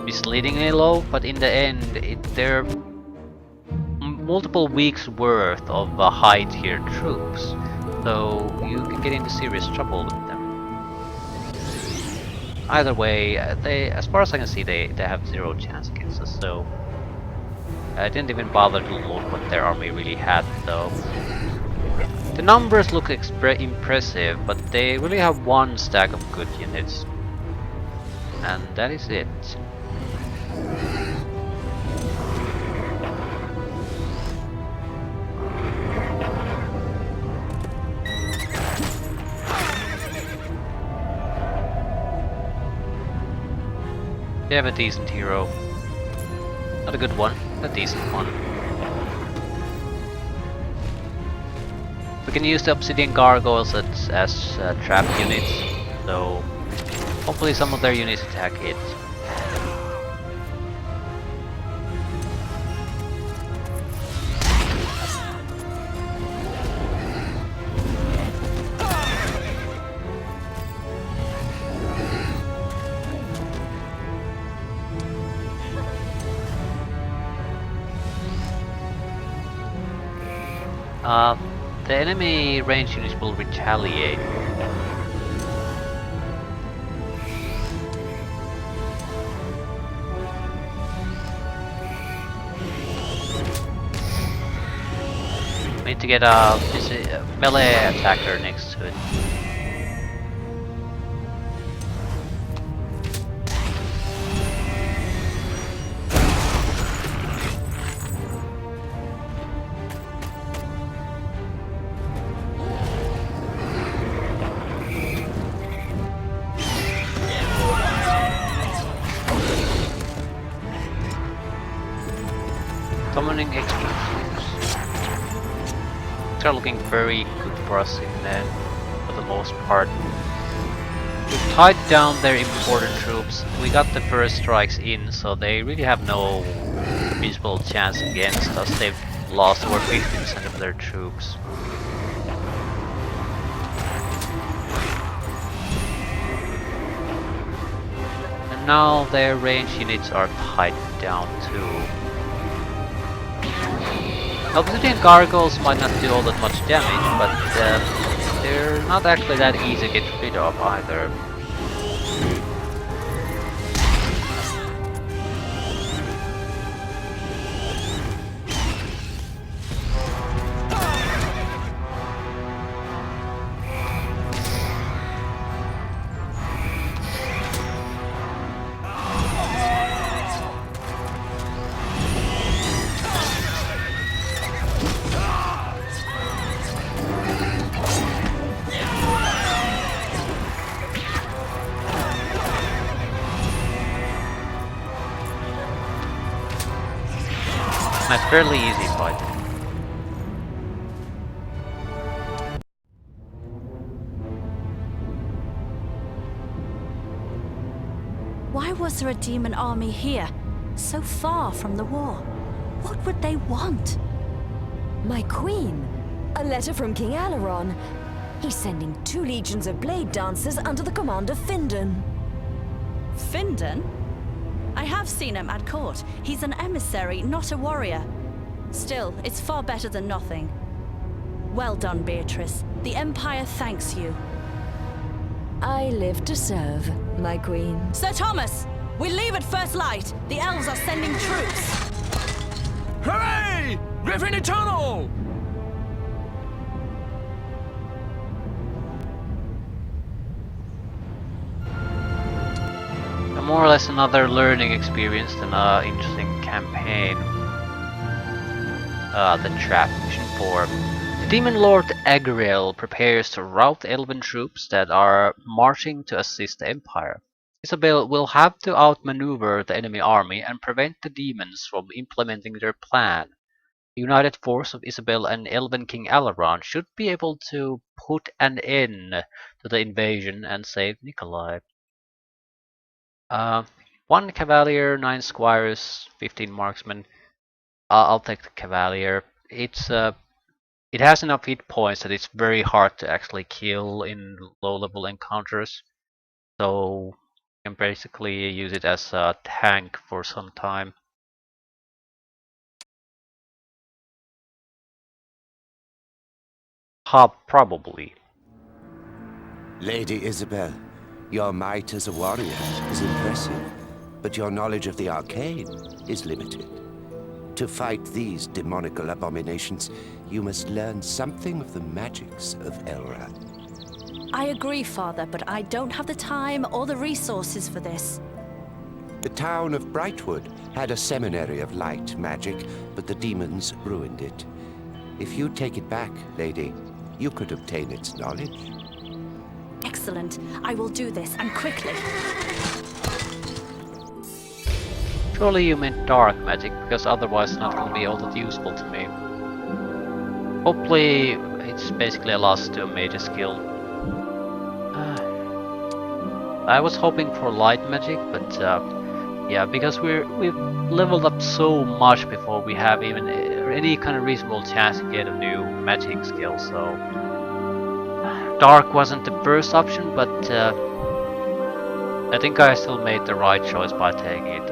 misleadingly low. But in the end, they're multiple weeks worth of high tier troops, so you can get into serious trouble with them. Either way, they, as far as I can see, they have 0 chance against us, so I didn't even bother to look what their army really had, though. The numbers look impressive, but they really have 1 stack of good units. And that is it. They have a decent hero. Not a good one, a decent one. We can use the obsidian gargoyles as trap units, so hopefully some of their units attack it. The enemy range units will retaliate. We need to get a melee attacker next to it. Summoning extra troops. They're looking very good for us in for the most part. We've tied down their important troops. We got the first strikes in, so they really have no visible chance against us. They've lost over 50% of their troops. And now their range units are tied down too. Obsidian gargoyles might not do all that much damage, but they're not actually that easy to get rid of either. That's a fairly easy fight. Why was there a demon army here, so far from the war? What would they want? My queen, A letter from King Aileron. He's sending 2 legions of blade dancers under the command of Findon. Findon? I have seen him at court. He's an emissary, not a warrior. Still, it's far better than nothing. Well done, Beatrice. The Empire thanks you. I live to serve, my queen. Sir Thomas! We leave at first light! The elves are sending troops! Hooray! Griffin Eternal! More or less another learning experience than an interesting campaign. The trap, mission 4. The Demon Lord Agriel prepares to rout elven troops that are marching to assist the Empire. Isabel will have to outmaneuver the enemy army and prevent the demons from implementing their plan. The united force of Isabel and Elven King Alaron should be able to put an end to the invasion and save Nikolai. 1 Cavalier, 9 Squires, 15 Marksmen. I'll take the Cavalier. It has enough hit points that it's very hard to actually kill in low-level encounters. So you can basically use it as a tank for some time. Probably. Lady Isabel, your might as a warrior is impressive, but your knowledge of the arcane is limited. To fight these demonical abominations, you must learn something of the magics of Elra. I agree, Father, but I don't have the time or the resources for this. The town of Brightwood had a seminary of light magic, but the demons ruined it. If you take it back, lady, you could obtain its knowledge. Excellent. I will do this, and quickly. Surely you meant dark magic, because otherwise it's not going to be all that useful to me. Hopefully it's basically allows us to a major skill. I was hoping for light magic, but yeah, because we've leveled up so much before we have even any kind of reasonable chance to get a new magic skill, so dark wasn't the first option, but I think I still made the right choice by taking it.